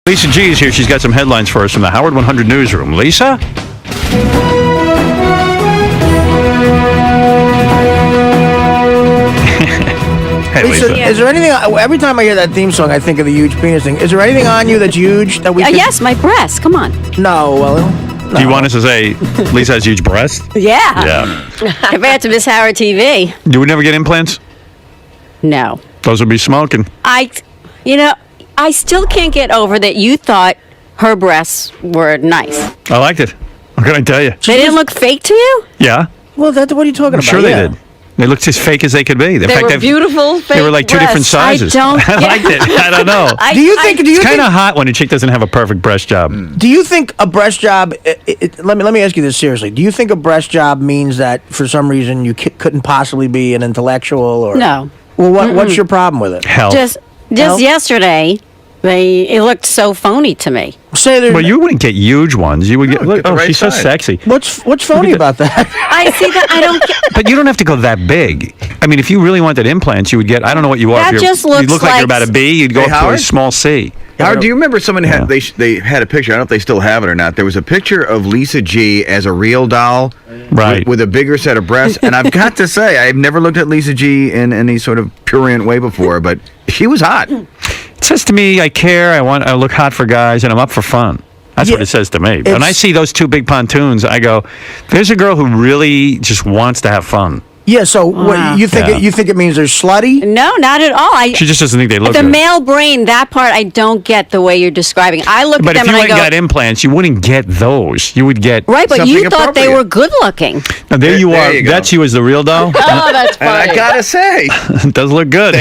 Lisa G is here. She's got some headlines for us from the Howard 100 newsroom. Lisa? Hey, Lisa. Is there anything? Every time I hear that theme song, I think of the huge penis thing. Is there anything on you that's huge that we? Yes, my breasts. Come on. No. Well. No. Do you want us to say Lisa has huge breasts? Yeah. Yeah. Compared to Miss Howard TV. You would never get implants? No. Those would be smoking. I still can't get over that you thought her breasts were nice. I liked it. What can I tell you? They didn't look fake to you? Yeah. Well, what are you talking I'm about? sure they did. They looked as fake as they could be. In They fact, were beautiful, fake They were like two different breasts. sizes. I don't I liked it. I don't know. Do you think? It's kind of hot when a chick doesn't have a perfect breast job. Do you think a breast job? Let me ask you this seriously. Do you think a breast job means that for some reason you couldn't possibly be an intellectual or No. Well, what's your problem with it? Hell. Just yesterday, it looked so phony to me. Say there. Well, you wouldn't get huge ones. You would get. Look, get the oh, right she's so size. sexy. What's phony about that? I see that. I don't get. But you don't have to go that big. I mean, if you really wanted implants, you would get. I don't know what you are. That if you're, just looks you look like like you're about a B. You'd go Hey, up to a Howard? small C. Howard, do you remember someone had Yeah. they had a picture? I don't know if they still have it or not. There was a picture of Lisa G as a real doll, Right. with a bigger set of breasts. And I've got to say, I've never looked at Lisa G in any sort of prurient way before, but she was hot. It says to me, I care. I look hot for guys, and I'm up for fun. That's what Yeah, it says to me. When I it's- see those two big pontoons, I go, "There's a girl who really just wants to have fun." Yeah. So what you think? Yeah. You think it means they're slutty? No, not at all. She just doesn't think they look The good. male brain, that part I don't get the way you're describing. I look But at if them you and went I and go, got implants, you wouldn't get those. You would get. right, but you something thought they appropriate. were good looking. Now, there you There are. you go. That's you as the real doll. Oh, that's And I funny. gotta say, It does look good.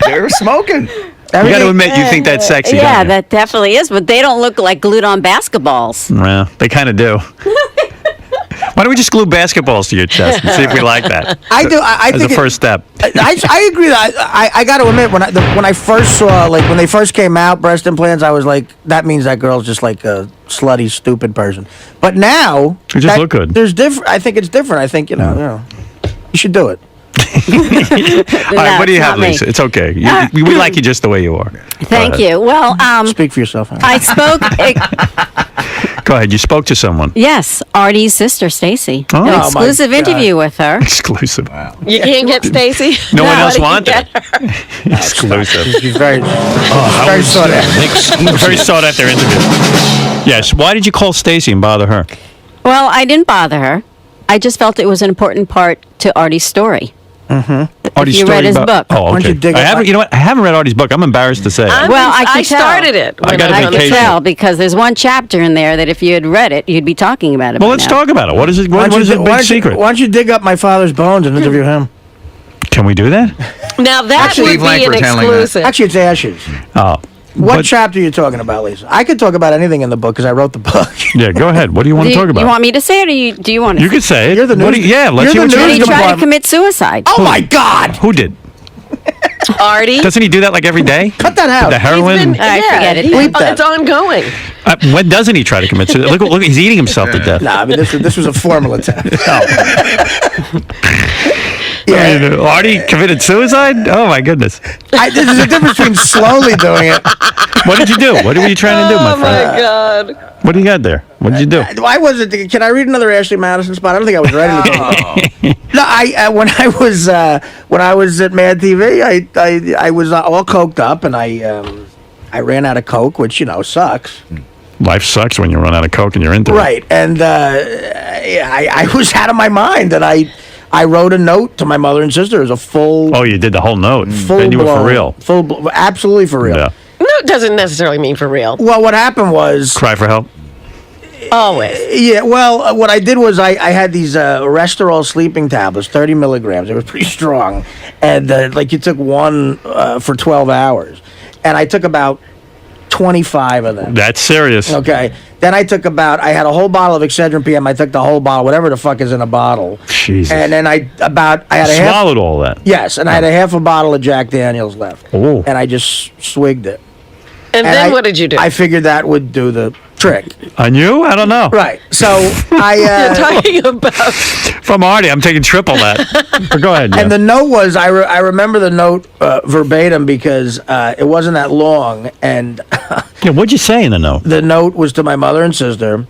they're smoking. You got to admit, you think that's sexy. Yeah, don't you? that definitely is, but they don't look like glued on basketballs. Yeah, they kind of do. Why don't we just glue basketballs to your chest and see if we like that? I do. I As think a first step. I agree. I got to admit, when I first saw, like, when they first came out, breast implants, I was like, that means that girl's just like a slutty, stupid person. But now, They just look good. There's different. I think it's different. I think you should do it. All right, what do you it's have, not me. Lisa? It's okay. We like you just the way you are. Thank you. Well, Speak for yourself. I spoke. Go ahead. You spoke to someone. Yes, Artie's sister, Stacy. Oh. An Oh, my exclusive interview with her. Exclusive. You can't get Stacy. No one else Nobody wanted can it. get her. Exclusive. She's very sought after. Very sought after interview. Yes. Why did you call Stacy and bother her? Well, I didn't bother her. I just felt it was an important part to Artie's story. Artie's you story read his about- book. Oh, Why don't okay. you dig I up haven't. my- You know what? I haven't read Artie's book. I'm embarrassed to say. Well, I I can tell. started it. I when got a I could vacation. tell because there's one chapter in there that if you had read it, you'd be talking about it. Well, by let's now. talk about it. What is it? What is the big secret? Why don't you dig up my father's bones and interview him? Can we do that? Now that Actually, would be an Langford's handling that. exclusive. Actually, it's ashes. Oh. What But- chapter are you talking about, Lisa? I could talk about anything in the book because I wrote the book. Yeah, go ahead. What do you want Do to you, talk about? you want me to say it, or do you want to? You say could say it. You're the What news- do you- yeah, let's you're hear the what it? you He news tried to department. commit suicide. Oh my God! Who did? Artie. Doesn't he do that like every day? Cut that out. The heroin. He's been- All right, forget it. he's- Bleep that. It's ongoing. When doesn't he try to commit suicide? Look, he's eating himself to death. Nah, I mean this was a formal attempt. I mean, Artie committed suicide? Oh my goodness! There's a difference between slowly doing it. What did you do? What were you trying to do, my Oh friend? my God. What do you got there? What did you do? Why was it? Can I read another Ashley Madison spot? I don't think I was ready to. No, when I was at Mad TV, I was all coked up and I ran out of coke, which sucks. Life sucks when you run out of coke and you're into it. Right, and I was out of my mind, and I wrote a note to my mother and sister. It was a full. Oh, you did the whole note. Then you were for real. Absolutely for real. Yeah. No, it doesn't necessarily mean for real. Well, what happened was. Cry for help. Always. Yeah, well, what I did was I had these Restorol sleeping tablets, 30 milligrams. It was pretty strong. And you took one for 12 hours. And I took about 25 of them. That's serious. Okay. Then I had a whole bottle of Excedrin PM. I took the whole bottle, whatever the fuck is in a bottle. Jesus. And then I had a half. Swallowed all that. Yes, and I had a half a bottle of Jack Daniels left. Oh. And I just swigged it. And then what did you do? I figured that would do the trick. On you? I don't know. Right. So You're I. talking about. From Artie, I'm taking triple that. But go ahead. And yeah. the note was, I remember the note verbatim because it wasn't that long, and Yeah, what'd you say in the note? The note was to my mother and sister,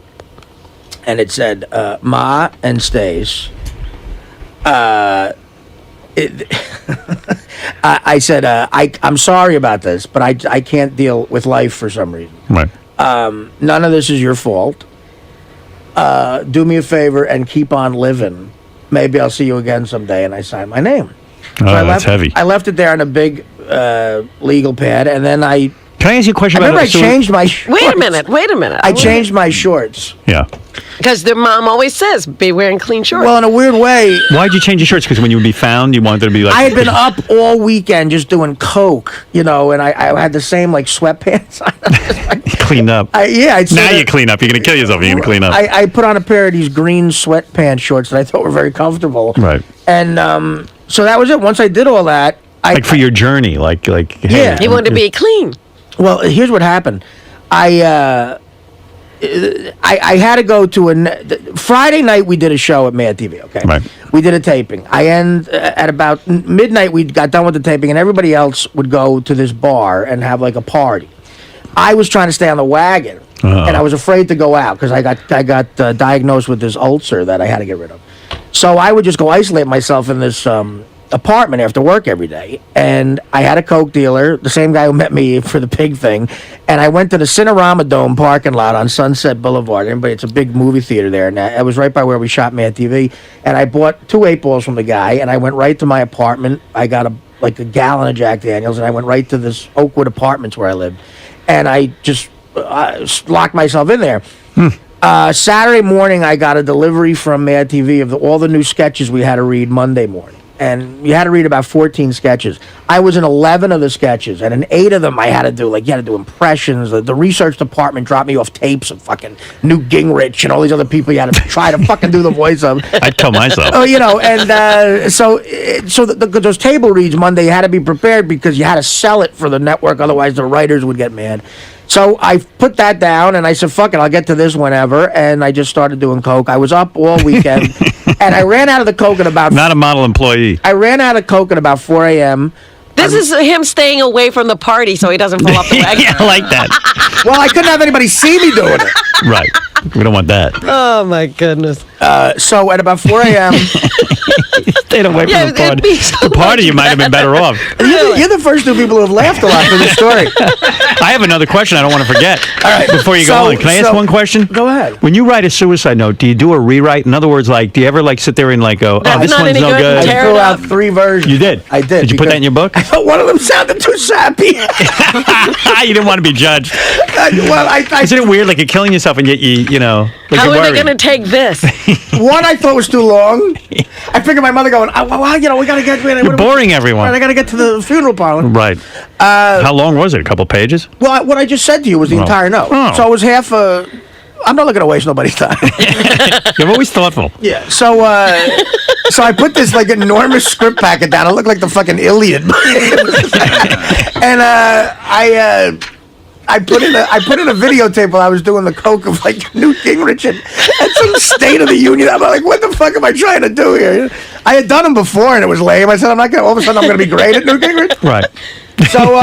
and it said, "Ma and Stace." I said, I'm sorry about this, but I can't deal with life for some reason. Right. None of this is your fault. Do me a favor and keep on living. Maybe I'll see you again someday. And I signed my name. Oh, I that's heavy. I left it there on a big legal pad, and then I Can I ask you a question about remember I so- changed my shorts. Wait a minute. I changed my shorts. Yeah. Because their mom always says, be wearing clean shorts. Well, in a weird way, Why'd you change your shorts? Because when you would be found, you wanted to be like. I had been up all weekend just doing coke, and I had the same like sweatpants on. cleaned up. I'd Now say you clean up. You're gonna kill yourself. You're gonna clean up. I put on a pair of these green sweatpants shorts that I thought were very comfortable. Right. And so that was it. Once I did all that, Like for your journey, like. Hey, Yeah. he wanted to be clean. well, here's what happened. I had to go to Friday night. We did a show at Mad TV. Okay, Right. We did a taping. I end at about midnight. We got done with the taping, and everybody else would go to this bar and have like a party. I was trying to stay on the wagon, and I was afraid to go out because I got diagnosed with this ulcer that I had to get rid of. So I would just go isolate myself in this apartment after work every day. And I had a coke dealer, the same guy who met me for the pig thing. And I went to the Cinerama Dome parking lot on Sunset Boulevard. Everybody, it's a big movie theater there. And I was right by where we shot Mad TV. And I bought 2 8-balls from the guy. And I went right to my apartment. I got a gallon of Jack Daniels. And I went right to this Oakwood Apartments where I lived. And I just locked myself in there. Saturday morning, I got a delivery from Mad TV of all the new sketches we had to read Monday morning. And you had to read about 14 sketches. I was in 11 of the sketches, and in 8 of them I had to do, you had to do impressions. The research department dropped me off tapes of fucking Newt Gingrich and all these other people you had to try to fucking do the voice of. I'd kill myself. And so those table reads Monday, you had to be prepared because you had to sell it for the network, otherwise the writers would get mad. So I put that down, and I said, fuck it, I'll get to this whenever, and I just started doing coke. I was up all weekend, and I ran out of the coke at about... Not a model employee. I ran out of coke at about 4 a.m. This is him staying away from the party so he doesn't fall off the wagon. Yeah, I like that. Well, I couldn't have anybody see me doing it. Right. We don't want that. Oh, my goodness. So at about 4 a.m. Stayed away from the it'd party. be so The party, much you might have been better off. You're the first 2 people who have laughed a lot for this story. I have another question I don't want to forget. All right. Before you go on, can I ask one question? Go ahead. When you write a suicide note, do you do a rewrite? In other words, do you ever sit there and go, oh, That's this not one's any no good. good? I Tear threw it out up. 3 versions. You did? I did. Did you put that in your book? I thought one of them sounded too sappy. You didn't want to be judged. I Isn't it weird, like you're killing yourself and yet How you're are they worried? going to take this? one I thought was too long. I figured my mother going, we got to get... You're boring everyone. I got to get to the funeral parlor. Right. How long was it? A couple pages? Well, what I just said to you was the entire note. Oh. So it was half a... I'm not looking to waste nobody's time. You're always thoughtful. Yeah. So I put this enormous script packet down. I look like the fucking Iliad. And I put in a videotape while I was doing the coke of Newt Gingrich and some State of the Union. I'm like, what the fuck am I trying to do here? I had done them before and it was lame. I said, I'm not gonna. All of a sudden, I'm gonna be great at Newt Gingrich. Right. So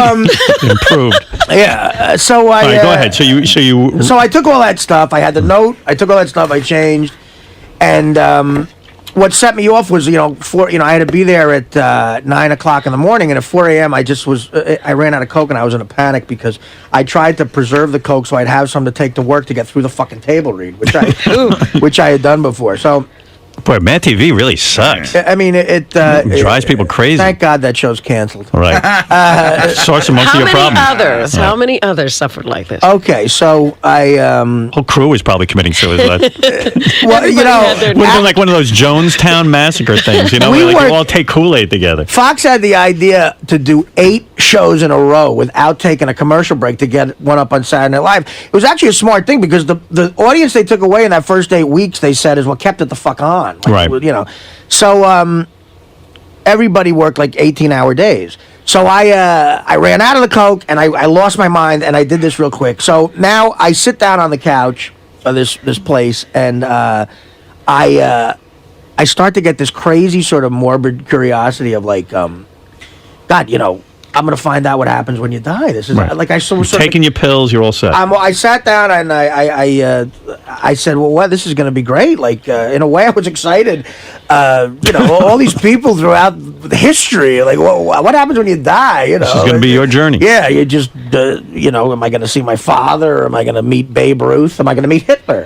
Improved. yeah. So I. All right, go ahead. So I took all that stuff. I had the note. I took all that stuff. I changed, and what set me off was I had to be there at 9 o'clock in the morning, and at 4 a.m. I just was I ran out of coke, and I was in a panic because I tried to preserve the coke so I'd have some to take to work to get through the fucking table read, which I had done before. So. Boy, Mad TV really sucks. I mean, it drives people crazy. Thank God that show's canceled. Right. Source of most of your problems. How many others suffered like this? Okay, so I Whole crew is probably committing suicide. well, had their- Would have been like one of those Jonestown massacre things, We where worked- you all take Kool-Aid together. Fox had the idea to do 8 shows in a row without taking a commercial break to get one up on Saturday Night Live. It was actually a smart thing because the audience they took away in that first 8 weeks, they said, is what kept it the fuck on. Right. So everybody worked 18-hour days. So I ran out of the coke and I lost my mind and I did this real quick. So now I sit down on the couch of this place and I start to get this crazy sort of morbid curiosity of God, I'm gonna find out what happens when you die. This is Right. like I saw Taking your pills, you're all set. I sat down and I said, well, this is going to be great. Like, in a way, I was excited. All these people throughout history. Like, what happens when you die? You know, This is going to be your journey. Yeah, you just, am I going to see my father? Or am I going to meet Babe Ruth? Am I going to meet Hitler?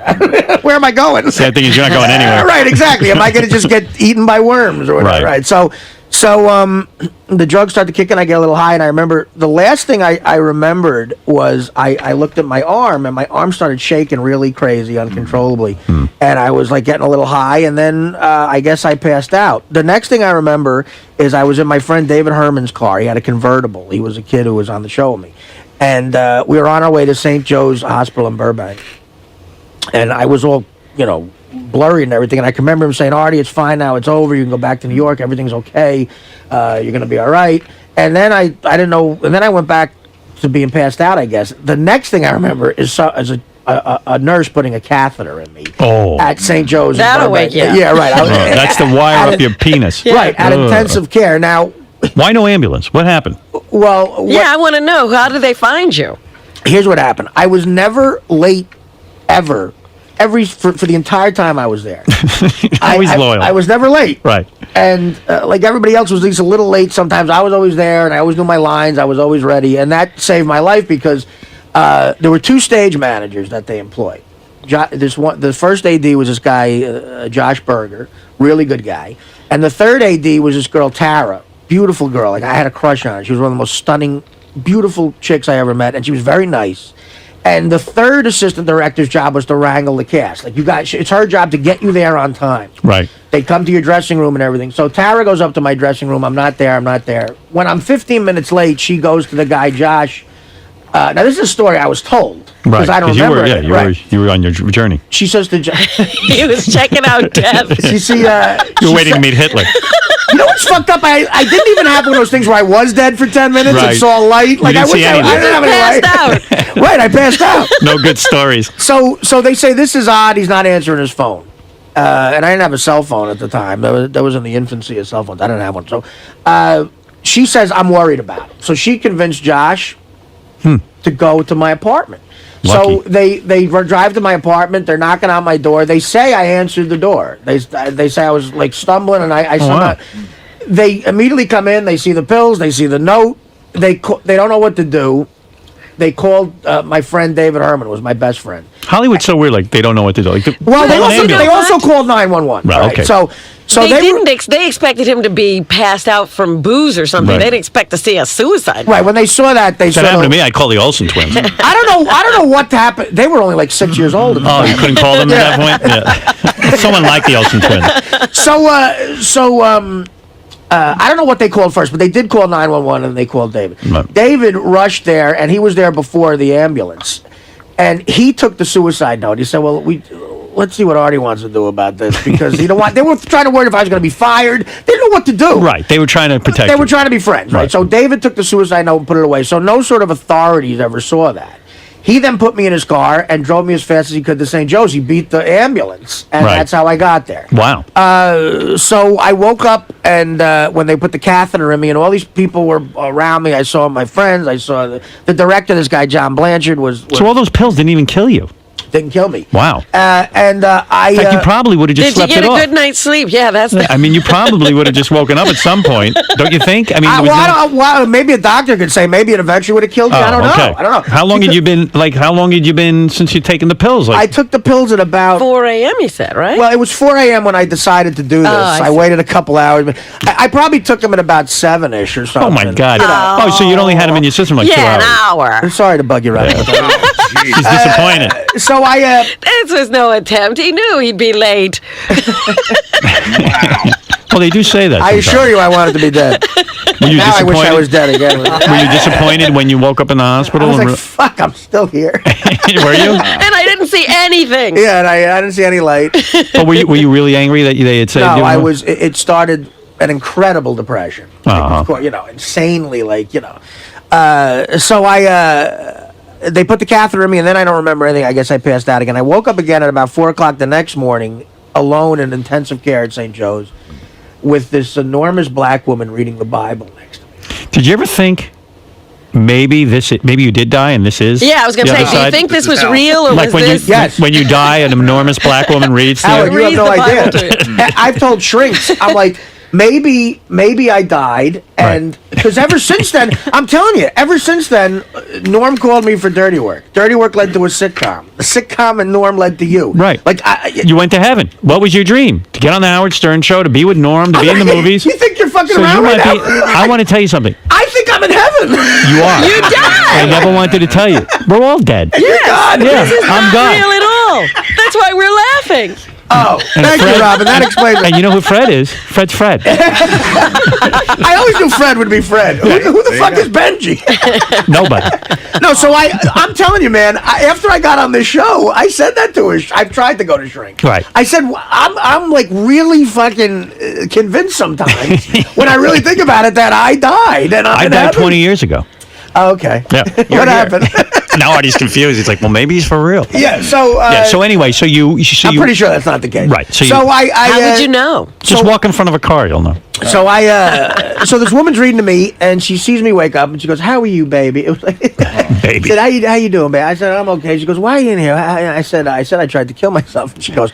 Where am I going? Same thing is you're not going anywhere. Right, exactly. Am I going to just get eaten by worms or whatever? Right. So the drugs started to kick in. I get a little high, and I remember the last thing I remembered was I looked at my arm, and my arm started shaking really crazy, uncontrollably, and I was like getting a little high, and then I guess I passed out. The next thing I remember is I was in my friend David Herman's car. He had a convertible. He was a kid who was on the show with me, and we were on our way to St. Joe's Hospital in Burbank, and I was all blurry and everything, and I can remember him saying, Artie, it's fine now, it's over, you can go back to New York, everything's okay, you're gonna be all right. And then I didn't know, and then I went back to being passed out, I guess. The next thing I remember is a nurse putting a catheter in me at St. Joe's. That'll wake you up. Yeah, right. That's the wire up your penis. Right, at intensive care. Now, why no ambulance? What happened? well, Yeah, I want to know. How did they find you? here's what happened. I was never late, ever. For the entire time I was there. Always loyal. I was never late. Right. And like everybody else was at least a little late sometimes. I was always there, and I always knew my lines. I was always ready. And that saved my life because there were two stage managers that they employed. The first AD was this guy, Josh Berger, really good guy. And the third AD was this girl, Tara, beautiful girl. Like I had a crush on her. She was one of the most stunning, beautiful chicks I ever met, and she was very nice. And the third assistant director's job was to wrangle the cast. Like it's her job to get you there on time. Right. They come to your dressing room and everything. So Tara goes up to my dressing room. I'm not there. When I'm 15 minutes late, she goes to the guy, Josh. Now, this is a story I was told. Right. Because I don't remember it. You were on your journey. She says to Josh. He was checking out death. You were waiting to meet Hitler. You know what's fucked up? I didn't even have one of those things where I was dead for 10 minutes and Right. saw light. Like didn't I see anything. I didn't have any Passed light. out. Right, I passed out. No good stories. So they say, this is odd, he's not answering his phone. And I didn't have a cell phone at the time. That was in the infancy of cell phones. I didn't have one. So she says, I'm worried about him. So she convinced Josh to go to my apartment. So Lucky. they drive to my apartment. They're knocking on my door. They say I answered the door. They say I was like stumbling, and I wow. They immediately come in. They see the pills. They see the note. They don't know what to do. They called my friend David Herman, was my best friend. Hollywood's so weird. Like they don't know what to do. Like, Well, they call an also, ambulance. they also called 911. Right, okay. So They expected him to be passed out from booze or something. Right. They didn't expect to see a suicide. right when they saw that, they If that saw. happened to me, I'd call the Olsen twins. I don't know what happened. They were only like 6 years old. At the Oh, time. you couldn't call them at that point? Yeah. Someone like the Olsen twins. I don't know what they called first, but they did call 911 and they called David. Right. David rushed there, and he was there before the ambulance. And he took the suicide note. He said, well, let's see what Artie wants to do about this, because they were trying to worry if I was going to be fired. They didn't know what to do. Right. They were trying to protect They you. were trying to be friends, right? So David took the suicide note and put it away. So no sort of authorities ever saw that. He then put me in his car and drove me as fast as he could to St. Joe's. He beat the ambulance, and Right. that's how I got there. Wow. So I woke up, and when they put the catheter in me, and all these people were around me, I saw my friends. I saw the director, this guy John Blanchard, was So all those pills didn't even kill you. didn't kill me. Wow. I In fact, you probably would have just Did you slept get it a off. good night's sleep? Yeah, that's the. I mean, you probably would have just woken up at some point, don't you think? I mean, there was no- maybe a doctor could say maybe it eventually would have killed me. I don't know. I don't know. How long had you been? Like, how long had you been since you'd taken the pills? I Like, took the pills at about 4 a.m. You said, right? Well, it was 4 a.m. when I decided to do this. I I see. waited a couple hours. But I probably took them at about 7-ish or something. oh my God! Oh, so you'd only had them in your system like 2 yeah, hours. an hour. I'm sorry to bug you right now. She's disappointed. So This was no attempt. He knew he'd be late. Well, they do say that. I assure you I wanted to be dead. Were you Now I wish I disappointed? was dead again. Were you disappointed when you woke up in the I hospital? was and like, fuck, I'm still here. were you? And I didn't see anything. Yeah, and I didn't see any light. But were you really angry that they had saved No, you? I was. It started an incredible depression. Uh-huh. Of course, insanely, they put the catheter in me, and then I don't remember anything. I guess I passed out again. I woke up again at about 4 o'clock the next morning, alone in intensive care at St. Joe's, with this enormous black woman reading the Bible next to me. Did you ever think maybe you did die, and this is. Yeah, I was going to the say, other do you side? think this was hell. real or Like was when this? Yes. when you die, an enormous black woman reads to Howard, you. you have no Read the idea. Bible to you. I've told shrinks, I'm like, maybe I died, and because ever since then, I'm telling you, ever since then, Norm called me for dirty work. Dirty work led to a sitcom. The sitcom and Norm led to you. Right. Like You went to heaven. What was your dream? To get on the Howard Stern show, to be with Norm, to be in the movies. You think you're fucking So around you right might now? be. I want to tell you something. I think I'm in heaven. You are. You died! I never wanted to tell you. We're all dead. God. Yeah, This is I'm not gone. real at all. That's why we're laughing. Oh, And thank Fred- you, Robin. That explains it. And you know who Fred is? Fred's Fred. I always knew Fred would be Fred. Who the fuck is Benji? Nobody. No, so I'm telling you, man. After I got on this show, I said that to her. I've tried to go to shrink. Right. I said I'm like really fucking convinced sometimes when I really think about it that I died and I in died heaven. 20 years ago. Oh, okay. Yeah. What happened? Now Artie's confused. He's like, well, maybe he's for real. Yeah. So. Yeah. So anyway, so you. I'm pretty sure that's not the case. Right, so So, you- I. How would you know? just walk in front of a car, you'll know. So so this woman's reading to me, and she sees me wake up, and she goes, "How are you, baby?" It was like, Baby. I said, how you doing, baby? I said, I'm okay. She goes, "Why are you in here?" I said I tried to kill myself. And she goes,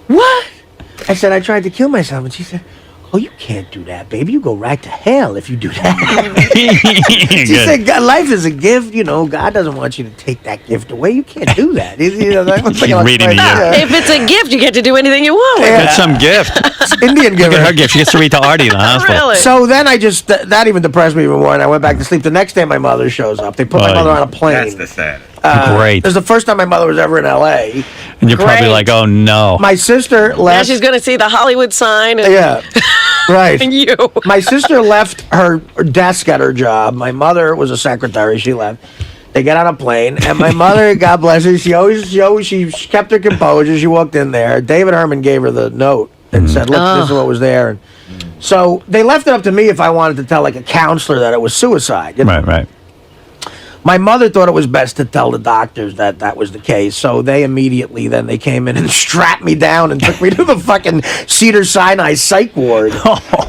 "What?" I said, "I tried to kill myself." And she said, "Oh, you can't do that, baby. You go right to hell if you do that." She said, "God, life is a gift. You know, God doesn't want you to take that gift away. You can't do that." You know, that was like, She's reading to you. If it's a gift, you get to do anything you want with it. That's some gift. Indian Look at giver. her gift. She gets to read to Artie in the hospital. Really? So then I just that even depressed me even more, and I went back to sleep. The next day, my mother shows up. They put my Oh, mother on a plane. That's the sad. Great. It was the first time my mother was ever in L.A. And you're probably Great. like, oh no. My sister Now left. she's going to see the Hollywood sign and, Yeah, right. and you. My sister left her desk at her job. My mother was a secretary. She left. They get on a plane, and my mother, God bless her, she kept her composure. She walked in there. David Herman gave her the note and said, "Look, this is what was there." And so they left it up to me if I wanted to tell like a counselor that it was suicide. You know? Right. My mother thought it was best to tell the doctors that that was the case, so they immediately then they came in and strapped me down and took me to the fucking Cedars-Sinai psych ward.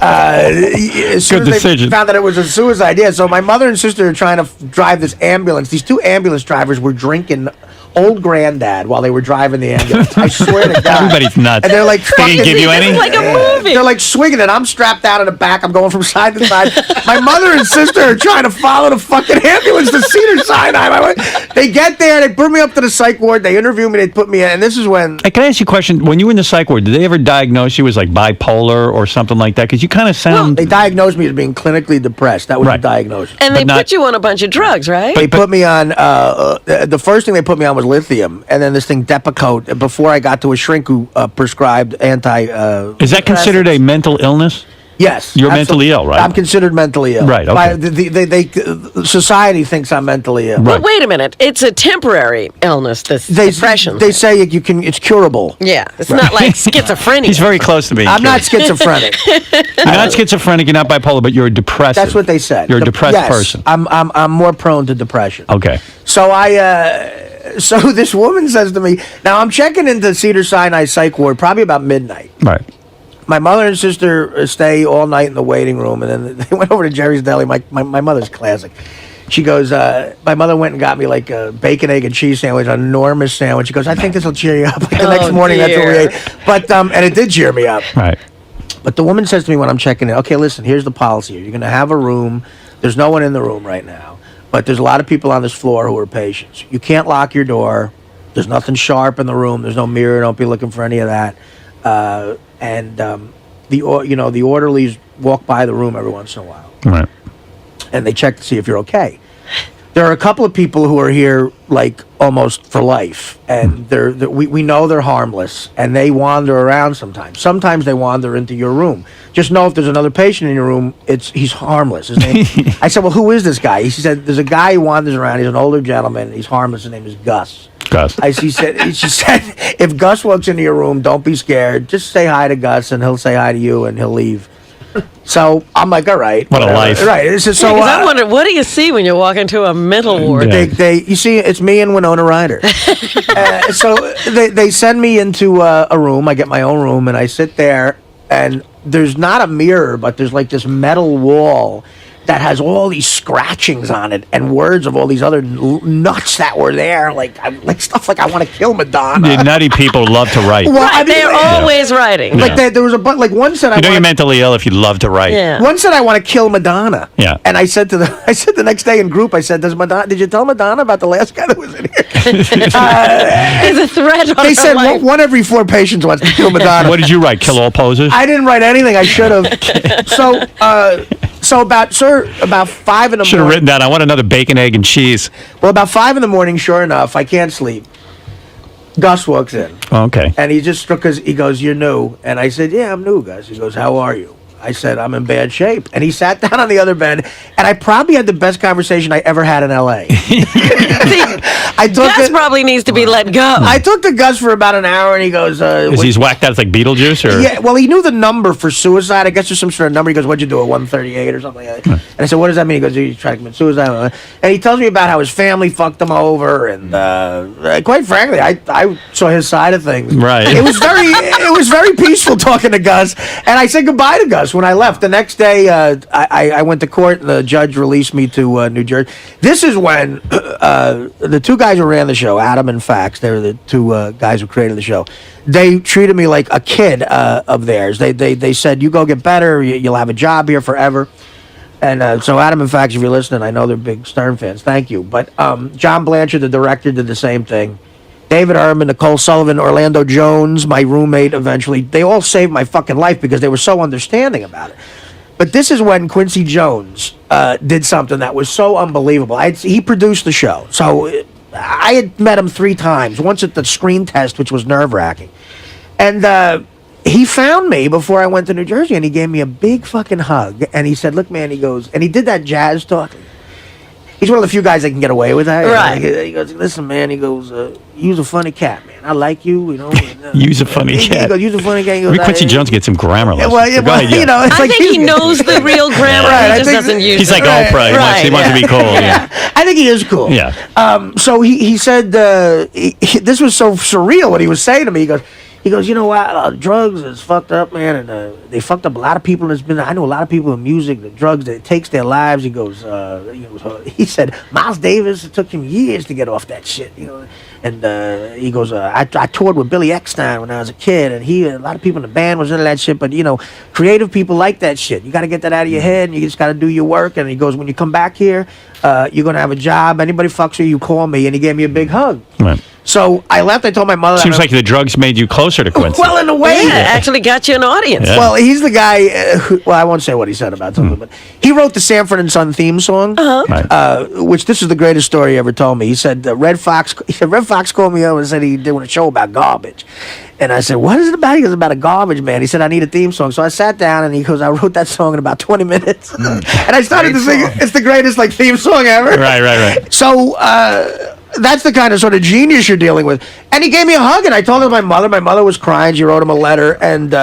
As soon Good as decision. They found that it was a suicide. Yeah, so my mother and sister are trying to drive this ambulance. These two ambulance drivers were drinking Old Granddad while they were driving the ambulance. I swear to God. Everybody's nuts. And they're like, They didn't give you any? It's like a movie. they're like swinging it. I'm strapped down in the back. I'm going from side to side. My mother and sister are trying to follow the fucking ambulance to Cedars-Sinai. They get there. They bring me up to the psych ward. They interview me. They put me in. And this is when. Hey, can I ask you a question? When you were in the psych ward, did they ever diagnose you as like bipolar or something like that? Because you kind of sound. They diagnosed me as being clinically depressed. That was Right. the diagnosis. And they But not- put you on a bunch of drugs, right? They put me on. The first thing they put me on was lithium, and then this thing Depakote. Before I got to a shrink who prescribed anti. Is that considered a mental illness? Yes, You're absolutely. mentally ill, right? I'm considered mentally ill. Right, okay. Society thinks I'm mentally ill. Right. But wait a minute. It's a temporary illness, this depression. They say you can. It's curable. yeah, it's not like schizophrenia. He's very close to being I'm not cured. schizophrenic. You're not schizophrenic. You're not bipolar, but you're depressive. That's what they said. You're a depressed yes, person. I'm more prone to depression. Okay. So so this woman says to me, now I'm checking into Cedars-Sinai psych ward probably about midnight. Right. My mother and sister stay all night in the waiting room, and then they went over to Jerry's Deli. My mother's classic. She goes, my mother went and got me like a bacon, egg, and cheese sandwich, an enormous sandwich. She goes, I think this will cheer you up. Like the next morning, that's what we dear. ate. But, and it did cheer me up. Right. But the woman says to me when I'm checking in, okay, listen, here's the policy here. You're going to have a room. There's no one in the room right now. But there's a lot of people on this floor who are patients. You can't lock your door. There's nothing sharp in the room. There's no mirror. Don't be looking for any of that. The orderlies walk by the room every once in a while. Right. And they check to see if you're okay. There are a couple of people who are here like almost for life, and we know they're harmless, and they wander around sometimes. Sometimes they wander into your room. Just know if there's another patient in your room, he's harmless. His name, I said, well, who is this guy? He said, there's a guy who wanders around. He's an older gentleman. He's harmless. His name is Gus. Gus. She said, if Gus walks into your room, don't be scared. Just say hi to Gus, and he'll say hi to you, and he'll leave. So I'm like, all right. What a whatever. life. Right. It's just, so, Because I'm wondering, what do you see when you walk into a mental ward? Yeah. you see, it's me and Winona Ryder. So they send me into a room. I get my own room, and I sit there, and there's not a mirror, but there's like this metal wall, that has all these scratchings on it and words of all these other nuts that were there, like stuff like I want to kill Madonna. The nutty people love to write. Well, I mean, They're always writing. like there was a like one said You know you're mentally ill if you love to write. Yeah. one said I want to kill Madonna. Yeah. And I said the next day in group, I said, did you tell Madonna about the last guy that was in here? There's a thread on They her said life. one every 4 patients wants to kill Madonna. What did you write? Kill all posers? I didn't write anything. I should have. So about 5 in the Should have morning. written down, I want another bacon, egg, and cheese. Well, about 5 in the morning, sure enough, I can't sleep. Gus walks in. Oh, okay. And he just because he goes, "You're new," and I said, "Yeah, I'm new, Gus." He goes, "How are you?" I said, "I'm in bad shape." And he sat down on the other bed, and I probably had the best conversation I ever had in L.A. I took Gus it. probably needs to be let go. I talked to Gus for about an hour, and he goes, Is he's whacked out? It's like Beetlejuice? Or? Yeah, well, he knew the number for suicide. I guess there's some sort of number. He goes, "What'd you do, at 138 or something like that?" And I said, "What does that mean?" He goes, "You trying to commit suicide." And he tells me about how his family fucked him over, and quite frankly, I saw his side of things. Right. It was very peaceful talking to Gus, and I said goodbye to Gus when I left. The next day, I went to court, and the judge released me to New Jersey. This is when the two guys who ran the show, Adam and Fax, they were the two guys who created the show. They treated me like a kid of theirs. They said, "You go get better. You'll have a job here forever." And so Adam and Fax, if you're listening, I know they're big Stern fans. Thank you. But John Blanchard, the director, did the same thing. David Herman, Nicole Sullivan, Orlando Jones, my roommate eventually, they all saved my fucking life because they were so understanding about it. But this is when Quincy Jones did something that was so unbelievable. He produced the show. So I had met him 3 times, once at the screen test, which was nerve-wracking. And he found me before I went to New Jersey, and he gave me a big fucking hug. And he said, "Look, man," he goes, and he did that jazz talk. He's one of the few guys that can get away with that. Right. He goes, "Listen, man," he goes, "You's a funny cat, man. I like you, you know." You's a funny He cat. goes, "You's a funny cat." He goes, Maybe Quincy Jones gets some grammar lessons. Well, Go ahead, you know, it's I like think he knows the real grammar. Right, I He just think doesn't use He's it. like Oprah. He wants to be cool. Yeah. I think he is cool. Yeah. So he said this was so surreal what he was saying to me. He goes, "You know what? Drugs is fucked up, man, and they fucked up a lot of people. I know a lot of people in music. The drugs that it takes their lives." He goes, he said, "Miles Davis, it took him years to get off that shit, you know." And he goes, I toured with Billy Eckstein when I was a kid, and a lot of people in the band was into that shit. But creative people like that shit. You got to get that out of your head, and you just got to do your work." And he goes, "When you come back here, you're gonna have a job. Anybody fucks with you, call me." And he gave me a big hug. Right. So I left. I told my mother. Seems like the drugs made you closer to Quincy. Well, in a way, Yeah, actually got you an audience. Yeah. Well, he's the guy. Well, I won't say what he said about something, but he wrote the Sanford and Son theme song, Right. which this is the greatest story he ever told me. He said Red Fox. He said Red Fox called me over and said he did a show about garbage, and I said, "What is it about?" He goes, "About a garbage man." He said, "I need a theme song." So I sat down and he goes, "I wrote that song in about 20 minutes," and I started to sing. It's the greatest theme song ever. Right. So that's the kind of sort of genius you're dealing with. And he gave me a hug, and I told him my mother. My mother was crying. She wrote him a letter, and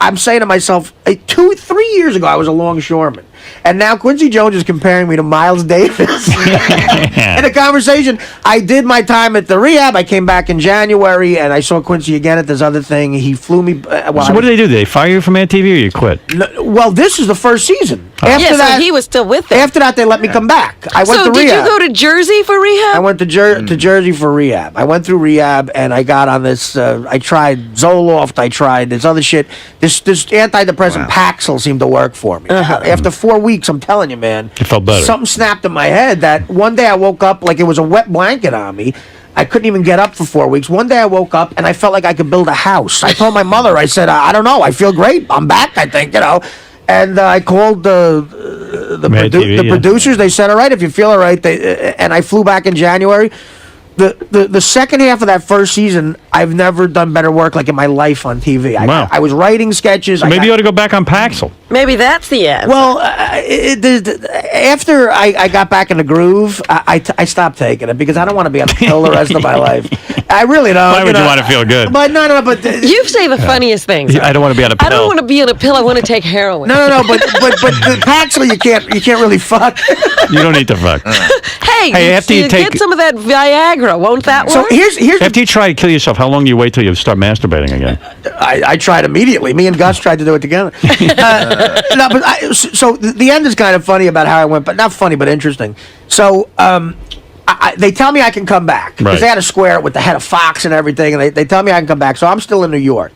I'm saying to myself, 2-3 years ago, I was a longshoreman. And now Quincy Jones is comparing me to Miles Davis. In a conversation, I did my time at the rehab. I came back in January, and I saw Quincy again at this other thing. He flew me. So what did they do? Did they fire you from Mad TV or you quit? Well, this is the first season. After So that, he was still with them. after that, they let me come back. I went So to did rehab. you go to Jersey for rehab? I went to Jersey for rehab. I went through rehab, and I got on this. I tried Zoloft. I tried this other shit. This antidepressant Paxil seemed to work for me. After 4 weeks, I'm telling you, man, You felt better. Something snapped in my head that one day I woke up like it was a wet blanket on me. I couldn't even get up for 4 weeks. One day I woke up and I felt like I could build a house. I told my mother, I said, "I don't know. I feel great. I'm back, I think, And I called the producers. They said, "All right, if you feel all right." And I flew back in January. The second half of that first season, I've never done better work like in my life on TV. Wow. I was writing sketches. Maybe you ought to go back on Paxil. Maybe that's the end. Well, after I got back in the groove, I stopped taking it because I don't want to be on a pill the rest of my life. I really don't. Why would you want to feel good? But no. But you say the funniest things. I don't want to be on a pill. I don't want to be on a pill. I want to take heroin. no. But the Paxil, you can't really fuck. You don't need to fuck. Hey, after you take- get some of that Viagra. Won't that So work? here's After you try to kill yourself, how long do you wait till you start masturbating again? I tried immediately. Me and Gus tried to do it together. No, but so the end is kind of funny about how I went, but not funny, but interesting. So they tell me I can come back because Right. they had to square it with the head of Fox and everything, and they tell me I can come back. So I'm still in New York.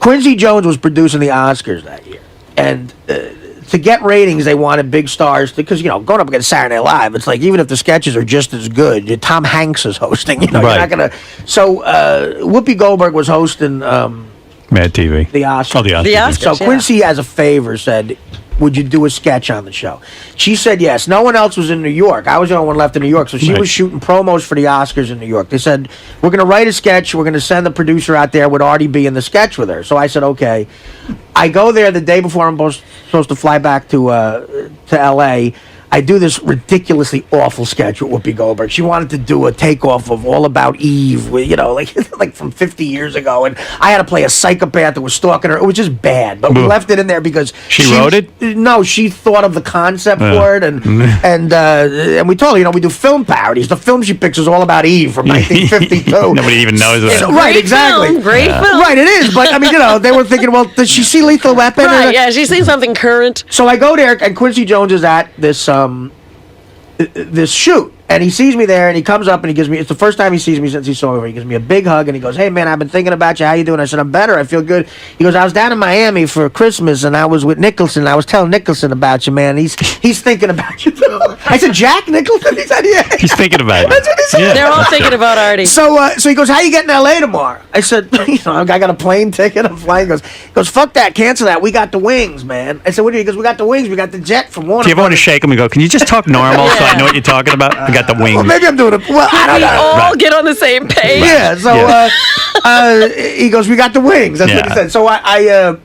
Quincy Jones was producing the Oscars that year, and to get ratings, they wanted big stars because going up against Saturday Night Live, it's like even if the sketches are just as good, Tom Hanks is hosting. You're Right. not gonna. So Whoopi Goldberg was hosting Mad TV. the Oscars. Oh, the Oscars. The Oscars. So Quincy, as a favor, said, "Would you do a sketch on the show?" She said yes. No one else was in New York. I was the only one left in New York, so she Right. was shooting promos for the Oscars in New York. They said, "We're going to write a sketch. We're going to send the producer out there. Would Artie be in the sketch with her?" So I said, "Okay." I go there the day before I'm supposed to fly back to L.A. I do this ridiculously awful sketch with Whoopi Goldberg. She wanted to do a takeoff of All About Eve, like from 50 years ago, and I had to play a psychopath that was stalking her. It was just bad, but we Ugh. left it in there because She wrote it? No, she thought of the concept for it, and we told her, we do film parodies. The film she picks is All About Eve from 1952. Nobody even knows that. So- right, Great exactly. film, great film. Right, it is. But I mean, they were thinking, well, does she see Lethal Weapon? Right, yeah, she's seen something current. So I go there, and Quincy Jones is at this shoot, and he sees me there, and he comes up and he gives me. It's the first time he sees me since he saw me. He gives me a big hug, and he goes, "Hey man, I've been thinking about you. How you doing?" I said, "I'm better. I feel good." He goes, "I was down in Miami for Christmas, and I was with Nicholson. I was telling Nicholson about you, man. He's thinking about you." I said, "Jack Nicholson?" He said, "Yeah." He's thinking about it. That's what he said. Yeah. They're all thinking about Artie. So he goes, "How you getting to L.A. tomorrow?" I said, "I got a plane ticket. I'm flying." He goes, "Fuck that. Cancel that. We got the wings, man." I said, "What do you?" He goes, "We got the wings. We got the jet from Warner." Do you ever want to Brothers." shake him and go, "Can you just talk normal so I know what you're talking about?" I got the wings. Well, maybe I'm doing it. Well, I don't We know. all get on the same page. Yeah. So he goes, "We got the wings." That's what he Yeah. said. So I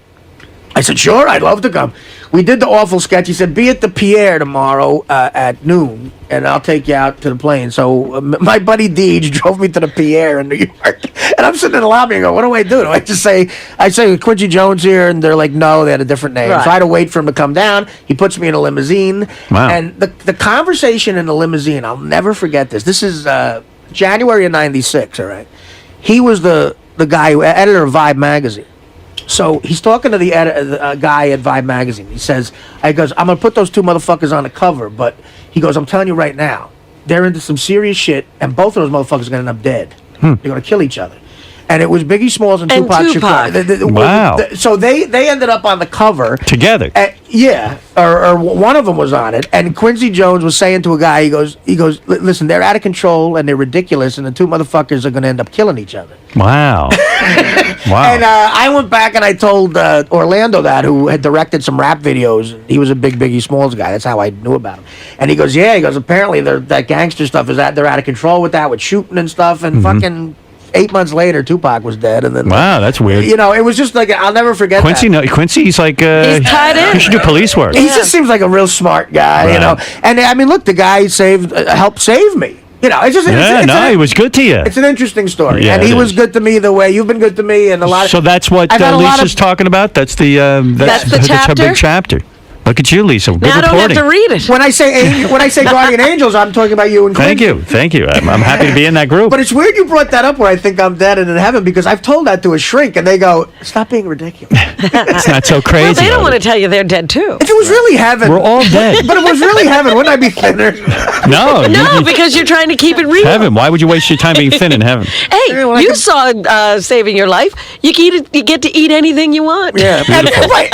said, "Sure, I'd love to come." We did the awful sketch. He said, "Be at the Pierre tomorrow at noon, and I'll take you out to the plane." So my buddy Deej drove me to the Pierre in New York, and I'm sitting in the lobby and go, "What do I do? Do I just say Quincy Jones here?" And they're like, "No, they had a different name." Right. So I had to wait for him to come down. He puts me in a limousine. Wow. And the conversation in the limousine, I'll never forget this. This is January of '96. All right, he was the guy who editor of Vibe magazine. So he's talking to the guy at Vibe magazine. He goes, "I'm gonna put those two motherfuckers on the cover," but he goes, "I'm telling you right now, they're into some serious shit, and both of those motherfuckers are gonna end up dead. They're gonna kill each other." And it was Biggie Smalls and Tupac Tupac. Shakur. Wow. So they ended up on the cover Together. yeah, or one of them was on it, and Quincy Jones was saying to a guy, he goes, "Listen, they're out of control and they're ridiculous, and the two motherfuckers are going to end up killing each other." Wow. Wow. And I went back and I told Orlando that, who had directed some rap videos. He was a big Biggie Smalls guy. That's how I knew about him. And he goes, "Yeah," he goes, "Apparently that gangster stuff they're out of control with that, with shooting and stuff." And fucking 8 months later, Tupac was dead. And then Wow, that's weird. it was just like, I'll never forget Quincy, that. Quincy's like He's tied in. He should do police work. He just seems like a real smart guy, Right. And I mean, look, the guy helped save me. It's just He was good to you. It's an interesting story, Yeah, and he it was is. good to me the way you've been good to me, and a lot. So that's what I've had a lot Lisa's of- talking about. That's the That's the her chapter? big chapter. Look at you, Lisa. Good Now I don't have reporting. to read it. When I say guardian angels, I'm talking about you and Quincy. Thank you. I'm happy to be in that group. But it's weird you brought that up where I think I'm dead and in heaven, because I've told that to a shrink, and they go, "Stop being ridiculous." It's not so crazy. Well, they don't Artie. want to tell you they're dead too. If it was really heaven, We're all dead. But if it was really heaven, wouldn't I be thinner? No, No, because you're trying to keep it real. heaven. Why would you waste your time being thin in heaven? Hey, Yeah, well, I you can- saw Saving Your Life. You get to eat anything you want. Yeah, right,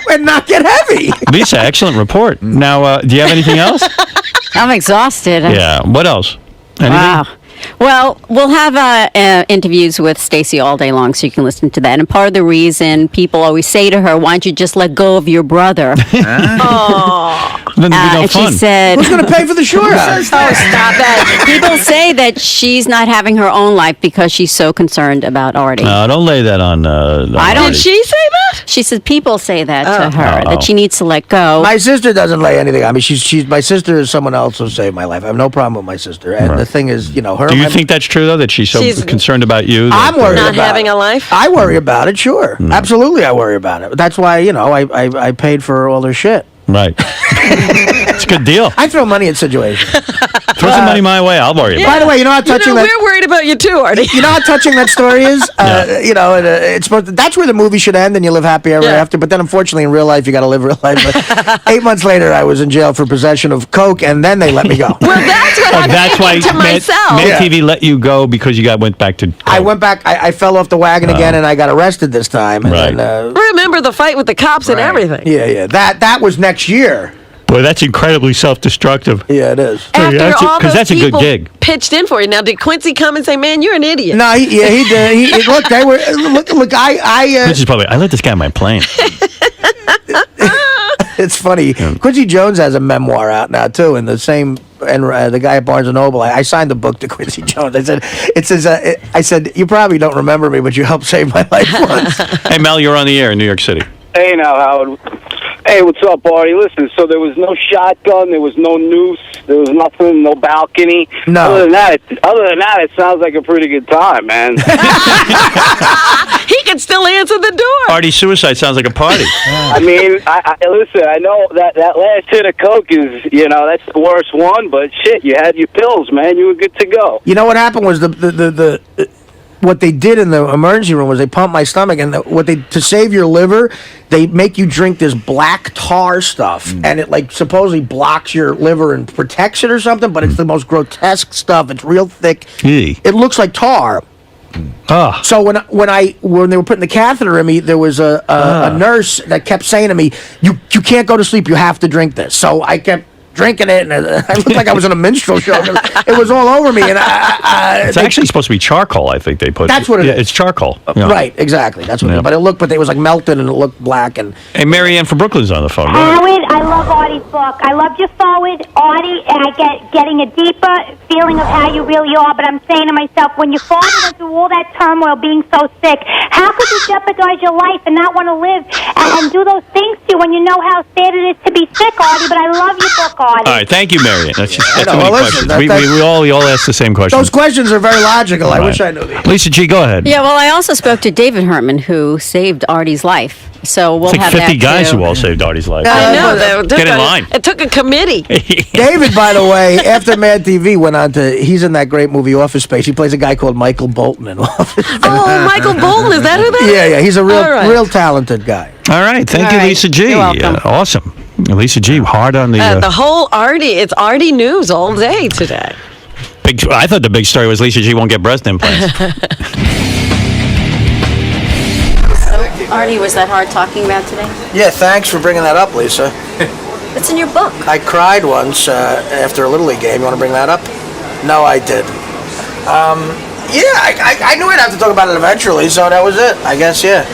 and not get heavy. Lisa, excellent report. Now, do you have anything else? I'm exhausted. Yeah. What else? Anything? Wow. Well, we'll have interviews with Stacey all day long, so you can listen to that. And part of the reason people always say to her, "Why don't you just let go of your brother?" Then it'd be no And fun. she said, Who's going to pay for the shore house? "Stop that!" People say that she's not having her own life because she's so concerned about Artie. No, don't lay that on. I don't- Did she say that? She said people say that to her, Oh. that she needs to let go. My sister doesn't lay anything. I mean, she's my sister is someone else who saved my life. I have no problem with my sister. And the thing is, her. Do you think that's true though? That she's so She's- concerned about you? I'm that, worried Not about having it. a life? I worry about it. Sure, absolutely, I worry about it. That's why I paid for all their shit. Right. It's a good deal. I throw money at situations. Throw some money my way. I'll worry about it. By the way, you know how touching that. We're worried about you too, Artie. You know how touching that story is. Yeah. You know, it's supposed to, that's where the movie should end, and you live happy ever Yeah. after. But then, unfortunately, in real life, you got to live real life. But 8 months later, I was in jail for possession of coke, and then they let me go. Well, that's what I'm That's why thinking to myself. Mad Yeah. TV let you go because you went back to. I went back. I fell off the wagon again, and I got arrested this time. And Right. then, Remember the fight with the cops and everything. yeah. That was next year. Boy, that's incredibly self-destructive. Yeah, it is. After that's all those that's a good people gig. pitched in for you. Now, did Quincy come and say, "Man, you're an idiot"? No, he did. Look, they were. Look. This is probably. I let this guy on my plane. It's funny. Quincy Jones has a memoir out now too, and the same. And the guy at Barnes and Noble, I signed the book to Quincy Jones. I said, "It says." I said, "You probably don't remember me, but you helped save my life once." Hey, Mel, you're on the air in New York City. Hey now, Howard. Hey, what's up, Artie? Listen, so there was no shotgun, there was no noose, there was nothing, no balcony. No. Other than that, it sounds like a pretty good time, man. He can still answer the door. Artie, suicide sounds like a party. I mean, I listen. I know that last hit of coke is, that's the worst one. But shit, you had your pills, man. You were good to go. You know what happened was the what they did in the emergency room was they pumped my stomach, and to save your liver, they make you drink this black tar stuff, and it like supposedly blocks your liver and protects it or something. But it's the most grotesque stuff. It's real thick. Eey. It looks like tar. Oh. So when they were putting the catheter in me, there was a nurse that kept saying to me, "You can't go to sleep. You have to drink this." So I kept drinking it, and I looked like I was in a minstrel show. It was all over me, and It's actually supposed to be charcoal, I think they put. That's what it yeah, is. It's charcoal. Yeah. Right, exactly. That's what. Yeah. But it was like melted, and it looked black. And Hey, Marianne from Brooklyn's on the phone. Go ahead. Howard, I love Artie's book. I love your forward, Artie, and I get getting a deeper feeling of how you really are. But I'm saying to myself, when your father went through all that turmoil, being so sick, how could you jeopardize your life and not want to live and do those things to you when you know how sad it is to be sick, Artie? But I love your book, Artie. All right, thank you, Marianne. That's know. too many Well, listen, questions. We all ask the same question. those questions are very logical. I Right. wish I knew these. Lisa G, go ahead. Yeah, well, I also spoke to David Herman, who saved Artie's life. So we'll It's like have 50 that guys too. who all saved Artie's life. I know. Get in line. It took a committee. David, by the way, after Mad TV went on he's in that great movie Office Space. He plays a guy called Michael Bolton in Office Space. Oh, Michael Bolton, is that who that is? Yeah, he's a All right. real talented guy. All right, thank All you, right. Lisa G. You're welcome. Awesome. Lisa G, hard on the. The whole Artie, it's Artie news all day today. I thought the big story was Lisa G won't get breast implants. Artie, was that hard talking about today? Yeah, thanks for bringing that up, Lisa. It's in your book. I cried once after a Little League game. You want to bring that up? No, I didn't. I knew I'd have to talk about it eventually, so that was it. I guess, yeah.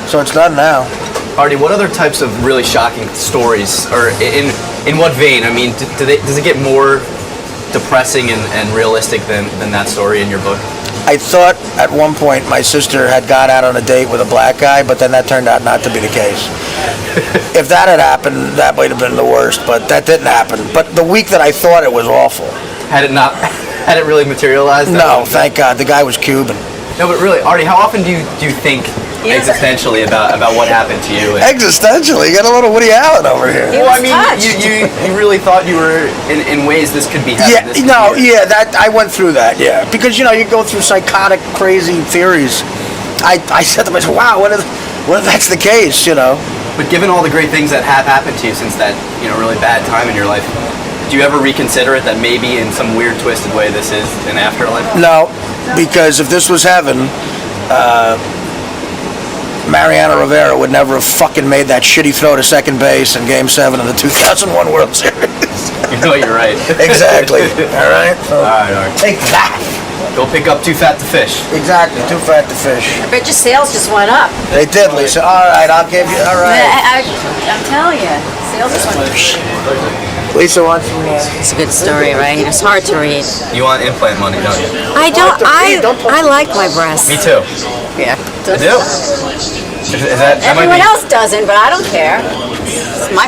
So it's done now. Artie, what other types of really shocking stories, or in what vein? I mean, does it get more depressing and realistic than that story in your book? I thought at one point my sister had gone out on a date with a black guy, but then that turned out not to be the case. If that had happened, that might have been the worst, but that didn't happen. But the week that I thought it was awful. Had it really materialized? No, thank God. The guy was Cuban. No, but really, Artie, how often do you think existentially about what happened to you? Existentially, you got a little Woody Allen over here. Well, I mean, you really thought you were in ways this could be Yeah, happening. that I went through that, yeah. Because, you go through psychotic, crazy theories. I said to myself, wow, what if that's the case, But given all the great things that have happened to you since that really bad time in your life, do you ever reconsider it that maybe in some weird twisted way this is an afterlife? No, because if this was heaven, Mariano Rivera would never have fucking made that shitty throw to second base in Game 7 of the 2001 World Series. You're right. Exactly. All right? All right. Take that. Go pick up Too Fat to Fish. Exactly. Too fat to fish. I bet your sales just went up. They did, Lisa. All right, I'll give you. All right. I'm telling you, sales just went up. Lisa wants some. It's a good story, right? It's hard to read. You want implant money, don't you? I don't. I like my breasts. Me too. Yeah. I do. Is that Everyone else doesn't, but I don't care. It's my